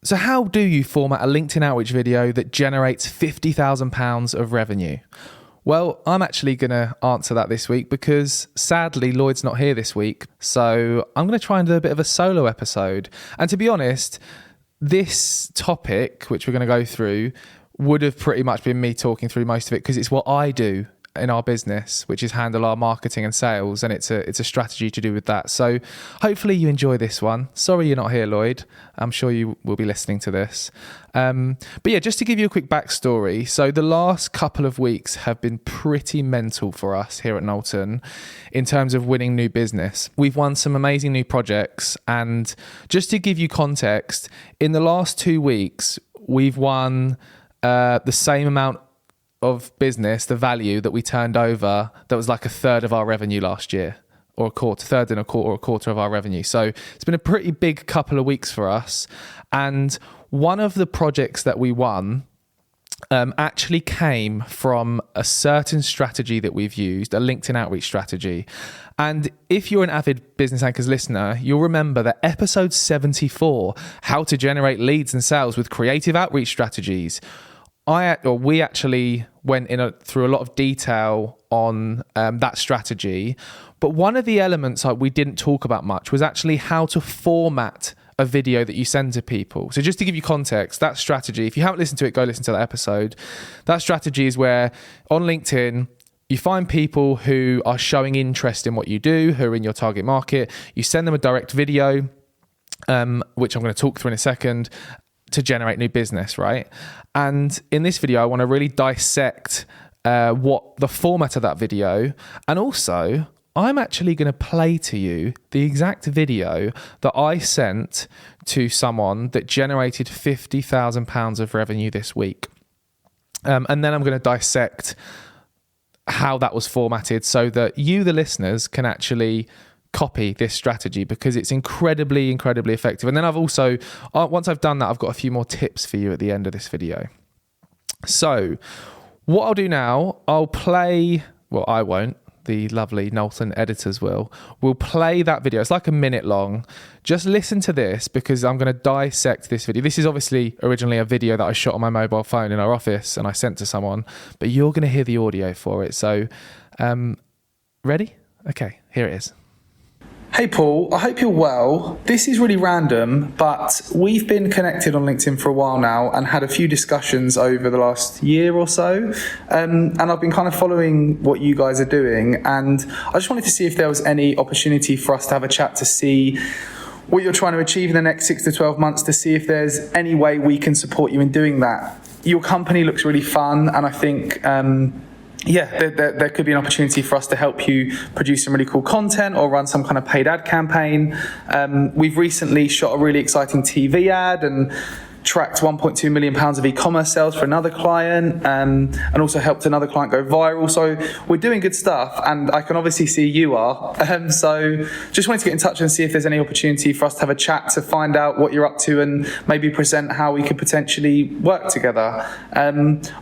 So how do you format a LinkedIn outreach video that generates £50,000 of revenue? Well, I'm actually going to answer that this week because sadly Lloyd's not here this week. So I'm going to try and do a bit of a solo episode. And to be honest, this topic, which we're going to go through, would have pretty much been me talking through most of it because it's what I do in our business, which is handle our marketing and sales, and it's a strategy to do with that. So hopefully you enjoy this one. Sorry you're not here, Lloyd. I'm sure you will be listening to this. But yeah, just to give you a quick backstory. So the last couple of weeks have been pretty mental for us here at Knowlton in terms of winning new business. We've won some amazing new projects, and just to give you context, in the last 2 weeks, we've won the same amount of business, the value that we turned over, that was like a third of our revenue last year, or a quarter of our revenue. So it's been a pretty big couple of weeks for us. And one of the projects that we won actually came from a certain strategy that we've used, a LinkedIn outreach strategy. And if you're an avid Business Anchors listener, you'll remember that episode 74, how to generate leads and sales with creative outreach strategies, we actually went through a lot of detail on that strategy. But one of the elements we didn't talk about much was actually how to format a video that you send to people. So just to give you context, that strategy, if you haven't listened to it, go listen to that episode. That strategy is where on LinkedIn, you find people who are showing interest in what you do, who are in your target market. You send them a direct video, which I'm going to talk through in a second, to generate new business, right? And in this video, I want to really dissect what the format of that video, and also I'm actually going to play to you the exact video that I sent to someone that generated £50,000 of revenue this week. And then I'm going to dissect how that was formatted so that you, the listeners, can actually copy this strategy because it's incredibly, incredibly effective. And then I've also, once I've done that, I've got a few more tips for you at the end of this video. So what I'll do now, I won't, the lovely Knowlton editors will play that video. It's like a minute long. Just listen to this because I'm going to dissect this video. This is obviously originally a video that I shot on my mobile phone in our office and I sent to someone, but you're going to hear the audio for it. So, ready? Okay, here it is. Hey Paul, I hope you're well. This is really random, but we've been connected on LinkedIn for a while now and had a few discussions over the last year or so. And I've been kind of following what you guys are doing. And I just wanted to see if there was any opportunity for us to have a chat to see what you're trying to achieve in the next 6 to 12 months, to see if there's any way we can support you in doing that. Your company looks really fun, and I think there could be an opportunity for us to help you produce some really cool content or run some kind of paid ad campaign. We've recently shot a really exciting TV ad and tracked £1.2 million of e-commerce sales for another client, and also helped another client go viral. So we're doing good stuff, and I can obviously see you are. So just wanted to get in touch and see if there's any opportunity for us to have a chat to find out what you're up to and maybe present how we could potentially work together.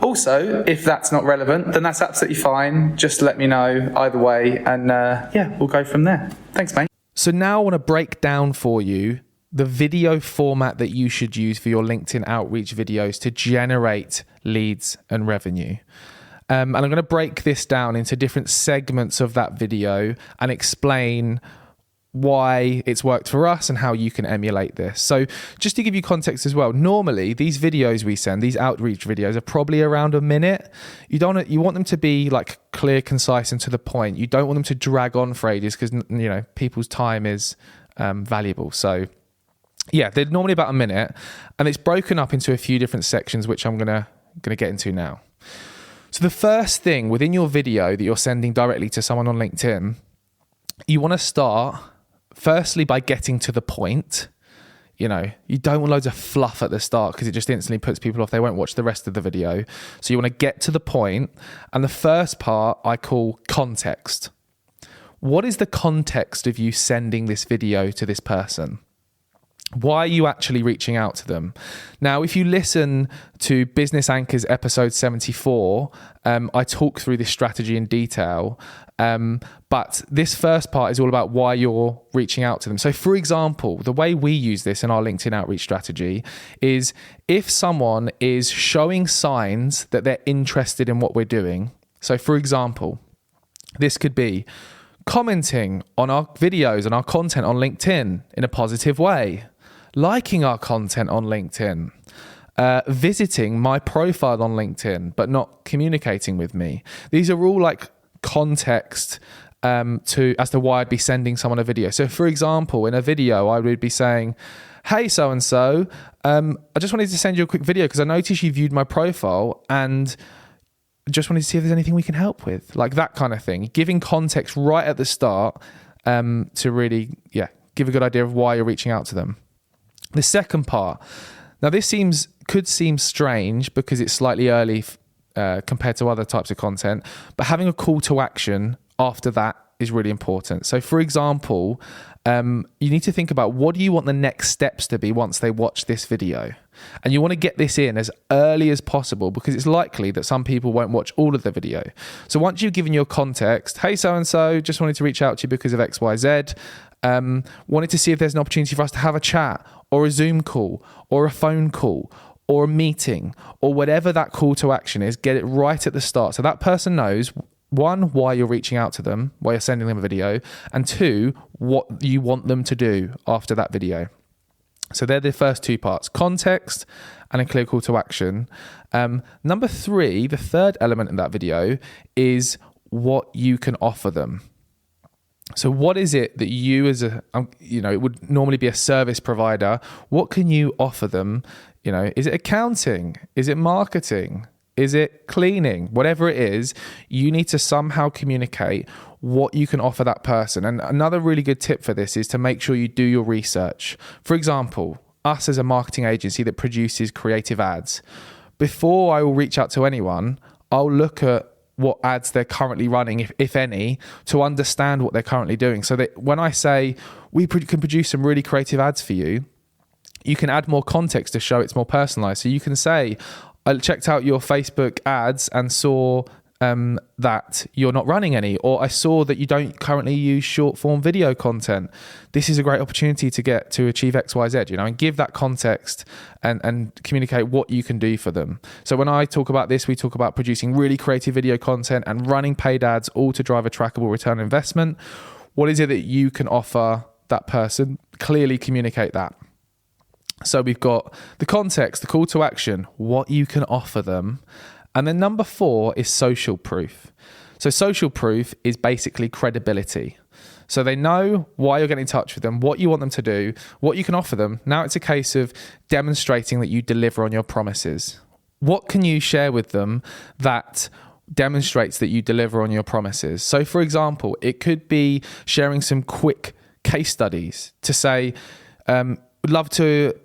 Also, if that's not relevant, then that's absolutely fine. Just let me know either way, and we'll go from there. Thanks, mate. So now I want to break down for you the video format that you should use for your LinkedIn outreach videos to generate leads and revenue. And I'm going to break this down into different segments of that video and explain why it's worked for us and how you can emulate this. So just to give you context as well, normally these videos we send, these outreach videos, are probably around a minute. You want them to be like clear, concise, and to the point. You don't want them to drag on for ages because people's time is valuable. So yeah, they're normally about a minute, and it's broken up into a few different sections, which I'm gonna get into now. So the first thing within your video that you're sending directly to someone on LinkedIn, you want to start firstly by getting to the point. You don't want loads of fluff at the start because it just instantly puts people off. They won't watch the rest of the video. So you want to get to the point, and the first part I call context. What is the context of you sending this video to this person? Why are you actually reaching out to them? Now, if you listen to Business Anchors episode 74, I talk through this strategy in detail. But this first part is all about why you're reaching out to them. So for example, the way we use this in our LinkedIn outreach strategy is if someone is showing signs that they're interested in what we're doing. So for example, this could be commenting on our videos and our content on LinkedIn in a positive way, liking our content on LinkedIn, visiting my profile on LinkedIn, but not communicating with me. These are all like context as to why I'd be sending someone a video. So for example, in a video, I would be saying, hey, so-and-so, I just wanted to send you a quick video because I noticed you viewed my profile and just wanted to see if there's anything we can help with, like that kind of thing. Giving context right at the start to really, give a good idea of why you're reaching out to them. The second part, now this could seem strange because it's slightly early compared to other types of content, but having a call to action after that is really important. So for example, you need to think about what do you want the next steps to be once they watch this video? And you want to get this in as early as possible because it's likely that some people won't watch all of the video. So once you've given your context, hey, so-and-so, just wanted to reach out to you because of XYZ, wanted to see if there's an opportunity for us to have a chat or a Zoom call or a phone call or a meeting or whatever that call to action is, get it right at the start. So that person knows, one, why you're reaching out to them, why you're sending them a video, and two, what you want them to do after that video. So they're the first two parts, context and a clear call to action. Number three, the third element in that video is what you can offer them. So what is it that you as it would normally be a service provider, what can you offer them? Is it accounting? Is it marketing? Is it cleaning? Whatever it is, you need to somehow communicate what you can offer that person. And another really good tip for this is to make sure you do your research. For example, us as a marketing agency that produces creative ads, before I will reach out to anyone, I'll look at what ads they're currently running, if any, to understand what they're currently doing. So that when I say we can produce some really creative ads for you, you can add more context to show it's more personalized. So you can say, I checked out your Facebook ads and saw that you're not running any, or I saw that you don't currently use short form video content. This is a great opportunity to achieve XYZ, and give that context and communicate what you can do for them. So when I talk about this, we talk about producing really creative video content and running paid ads, all to drive a trackable return on investment. What is it that you can offer that person? Clearly communicate that. So we've got the context, the call to action, what you can offer them. And then number 4 is social proof. So social proof is basically credibility. So they know why you're getting in touch with them, what you want them to do, what you can offer them. Now it's a case of demonstrating that you deliver on your promises. What can you share with them that demonstrates that you deliver on your promises? So for example, it could be sharing some quick case studies to say, would love to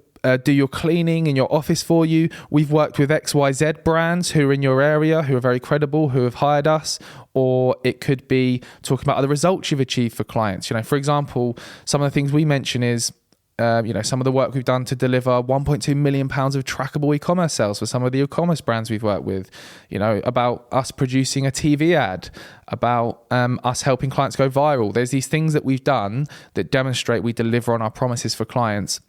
do your cleaning in your office for you. We've worked with XYZ brands who are in your area, who are very credible, who have hired us. Or it could be talking about other results you've achieved for clients. For example, some of the things we mention is, some of the work we've done to deliver 1.2 million pounds of trackable e-commerce sales for some of the e-commerce brands we've worked with, about us producing a TV ad, about us helping clients go viral. There's these things that we've done that demonstrate we deliver on our promises for clients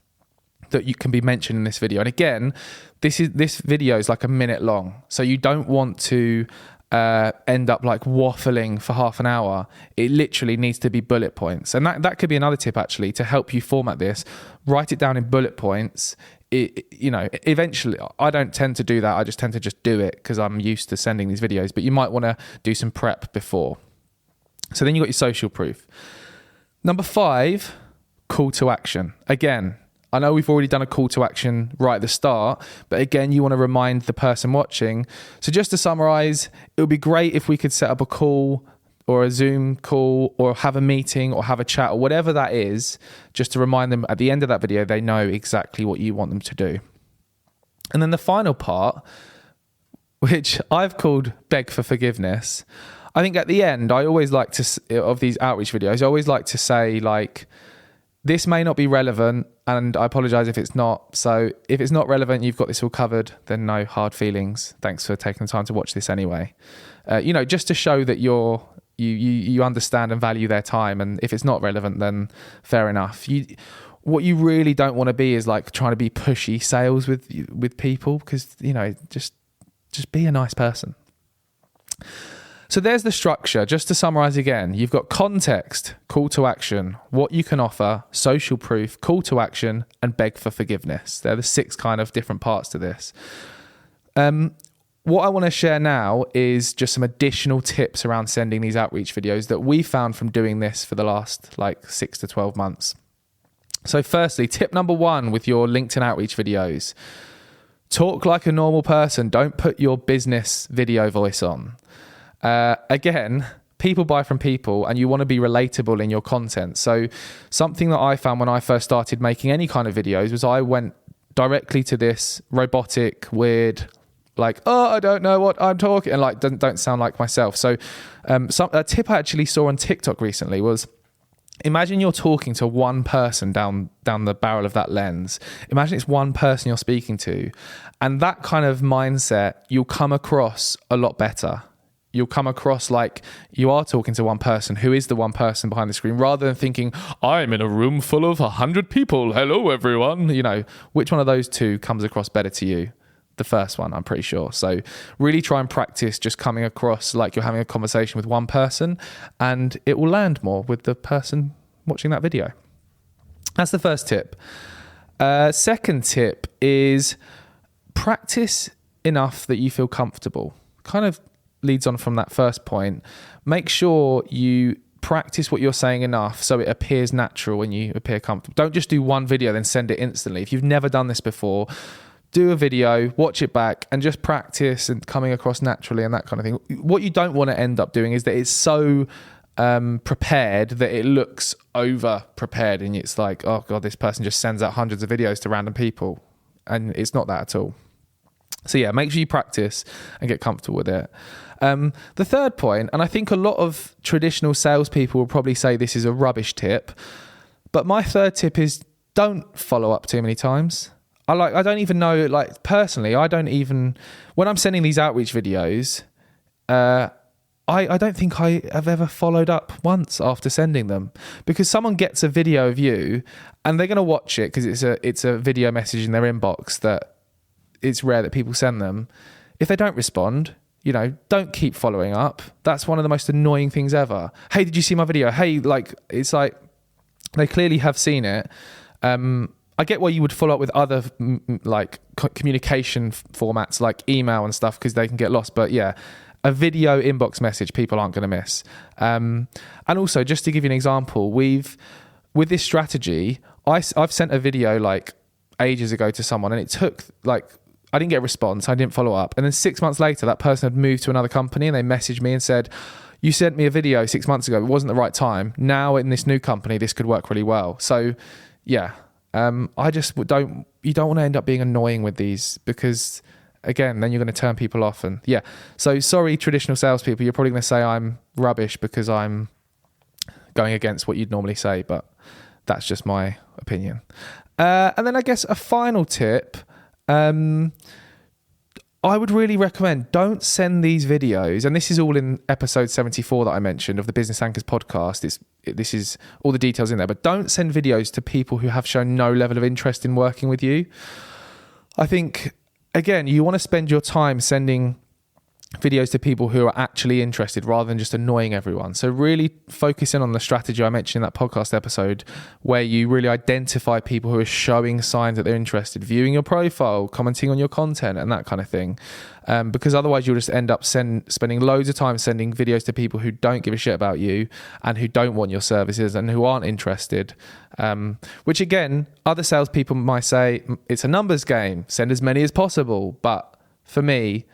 that you can be mentioned in this video. And again, this video is like a minute long. So you don't want to end up like waffling for half an hour. It literally needs to be bullet points. And that could be another tip actually to help you format this. Write it down in bullet points. Eventually, I don't tend to do that. I just tend to just do it because I'm used to sending these videos, but you might want to do some prep before. So then you've got your social proof. Number 5, call to action. Again, I know we've already done a call to action right at the start, but again, you want to remind the person watching. So just to summarize, it would be great if we could set up a call or a Zoom call or have a meeting or have a chat or whatever that is, just to remind them at the end of that video, they know exactly what you want them to do. And then the final part, which I've called beg for forgiveness. I think at the end, I always like to, of these outreach videos, I always like to say like, This may not be relevant, and I apologize if it's not. So if it's not relevant, you've got this all covered, then no hard feelings. Thanks for taking the time to watch this anyway. Just to show that you understand and value their time. And if it's not relevant, then fair enough. What you really don't want to be is like trying to be pushy sales with people, because, just be a nice person. So there's the structure. Just to summarize again, you've got context, call to action, what you can offer, social proof, call to action, and beg for forgiveness. They're the 6 kind of different parts to this. What I want to share now is just some additional tips around sending these outreach videos that we found from doing this for the last 6 to 12 months. So firstly, tip number 1 with your LinkedIn outreach videos: talk like a normal person. Don't put your business video voice on. Again, people buy from people, and you want to be relatable in your content. So something that I found when I first started making any kind of videos was I went directly to this robotic, weird, I don't know what I'm talking, and don't sound like myself. So a tip I actually saw on TikTok recently was, imagine you're talking to one person down the barrel of that lens. Imagine it's one person you're speaking to, and that kind of mindset, you'll come across a lot better. You'll come across like you are talking to one person who is the one person behind the screen, rather than thinking, I'm in a room full of 100 people. Hello, everyone. Which one of those two comes across better to you? The first one, I'm pretty sure. So really try and practice just coming across like you're having a conversation with one person, and it will land more with the person watching that video. That's the first tip. Second tip is practice enough that you feel comfortable. Kind of leads on from that first point. Make sure you practice what you're saying enough so it appears natural when you appear comfortable. Don't just do one video then send it instantly. If you've never done this before, do a video, watch it back, and just practice and coming across naturally and that kind of thing. What you don't want to end up doing is that it's so prepared that it looks over prepared, and it's like, oh God, this person just sends out hundreds of videos to random people, and it's not that at all. So yeah, make sure you practice and get comfortable with it. The third point, and I think a lot of traditional salespeople will probably say this is a rubbish tip, but my third tip is don't follow up too many times. I don't even know, personally, when I'm sending these outreach videos, I don't think I have ever followed up once after sending them, because someone gets a video of you and they're going to watch it because it's a video message in their inbox that it's rare that people send them. If they don't respond, don't keep following up. That's one of the most annoying things ever. Hey, did you see my video? Hey, it's like they clearly have seen it. I get why you would follow up with other communication formats like email and stuff, because they can get lost. But yeah, a video inbox message people aren't going to miss. And also, just to give you an example, with this strategy, I've sent a video ages ago to someone, and it took I didn't get a response. I didn't follow up. And then 6 months later, that person had moved to another company, and they messaged me and said, you sent me a video 6 months ago. It wasn't the right time. Now in this new company, this could work really well. So yeah, you don't want to end up being annoying with these, because again, then you're going to turn people off. And yeah, so sorry, traditional salespeople, you're probably going to say I'm rubbish because I'm going against what you'd normally say, but that's just my opinion. And then I guess a final tip, I would really recommend, don't send these videos, and this is all in episode 74 that I mentioned of the Business Anchors podcast. This is all the details in there, but don't send videos to people who have shown no level of interest in working with you. I think, again, you want to spend your time sending videos to people who are actually interested rather than just annoying everyone. So really focus in on the strategy I mentioned in that podcast episode, where you really identify people who are showing signs that they're interested, viewing your profile, commenting on your content and that kind of thing. Because otherwise you'll just end up spending loads of time sending videos to people who don't give a shit about you and who don't want your services and who aren't interested. Which again, other salespeople might say it's a numbers game, send as many as possible. But for me,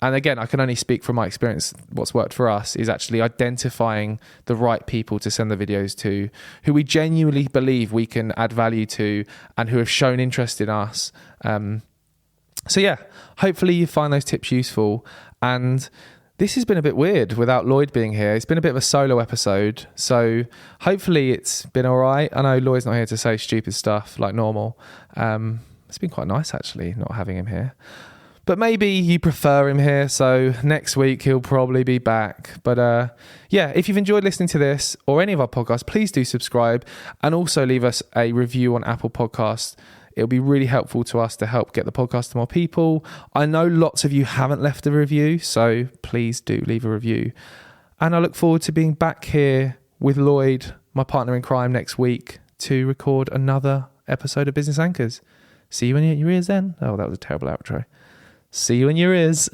and again, I can only speak from my experience, what's worked for us is actually identifying the right people to send the videos to, who we genuinely believe we can add value to and who have shown interest in us. So yeah, hopefully you find those tips useful. And This has been a bit weird without Lloyd being here. It's been a bit of a solo episode, so hopefully it's been all right. I know Lloyd's not here to say stupid stuff like normal. It's been quite nice, actually, not having him here. But maybe you prefer him here, so next week he'll probably be back. But yeah, if you've enjoyed listening to this or any of our podcasts, please do subscribe and also leave us a review on Apple Podcasts. It'll be really helpful to us to help get the podcast to more people. I know lots of you haven't left a review, so please do leave a review. And I look forward to being back here with Lloyd, my partner in crime, next week to record another episode of Business Anchors. See you in your ears then. Oh, that was a terrible outro. See you in your ears.